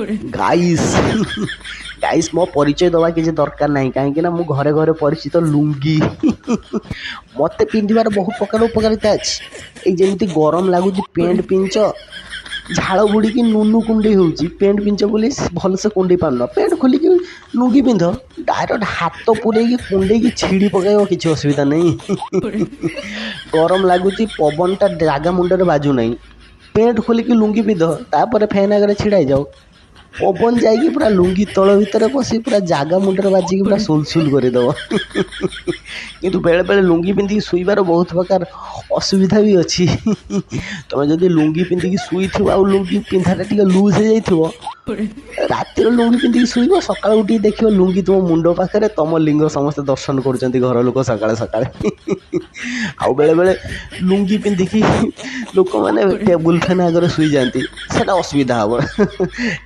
Guys guys मो परिचय दवा किसी दरकार नहीं कहीं ना मु घरे घरे परिचित लुंगी मत पिंधार बहुत प्रकार उपकारिता अच्छी जमी गरम लगुच पेंट पिंच झाड़ बुड़ी नुनु कुंडे हो पेंट पिंच बोली भलसे कुंडे पार पेंट खोलिक लुंगी पिंध डायरेक्ट हाथ पूरे कुंडे छिड़ी पकड़ किसी असुविधा नहीं गरम लगुच पवन टा जागा मुंडे बाजू नहीं पेंट खोलिक लुंगी पिंध तापर फैन आगे छिड़ा जाओ पवन जाइए पूरा लुंगी तल भितर पशि पूरा जागा मुंडे बाजिक पूरा सुलसुल करदेव किंतु बेले बेले लुंगी पिंधिकी शुईबार बहुत प्रकार असुविधा भी अच्छी तुम जब लुंगी पिंधिकी शुई आ लुंगी पिंधाटा टे लुज हो जाइए रातिर लुंगी पिंधिकी शुईब सका उठी देख लुंगी तुम मुंड पाखे तुम लिंग समस्त दर्शन कर घर लोक सका सका आउ बेले बेले लुंगी पिंधिकी लोक मैंने टेबुल फैन आगे शुई जाती से असुविधा हम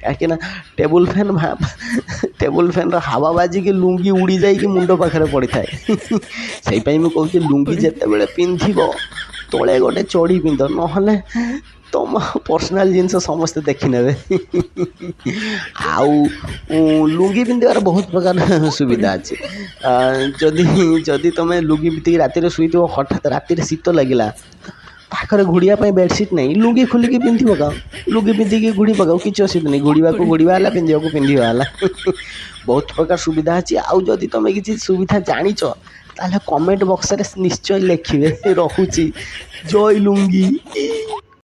कहीं टेबुल फैन हावा बाजिक लुंगी उड़ी जाइए मुंड पाखे पड़ी थाए से मुझे लुंगी जिते बड़े पिंध तले गोटे चढ़ी पिंध ना तुम पर्सनाल जिनस समस्ते देखने आउ लुंगी पिंधार बहुत प्रकार सुविधा अच्छे जदि तुम लुंगी पिंधिक रातिर शुई हठात रातिर शीत लगिला पाखरे घोड़िया बेडसीट नहीं लुंगी खोलिक पिंधि पकाओ लुंगी पिंधिक घोड़ी पकाओ किसी असुविधा नहीं घोड़ा को घोड़ा पिंधा को पिंधा बहुत प्रकार सुविधा अच्छी आउ जदि तुम किसी सुविधा जानिच ताले कमेंट बॉक्स रे निश्चय लिखिए रखुची जय लुंगी।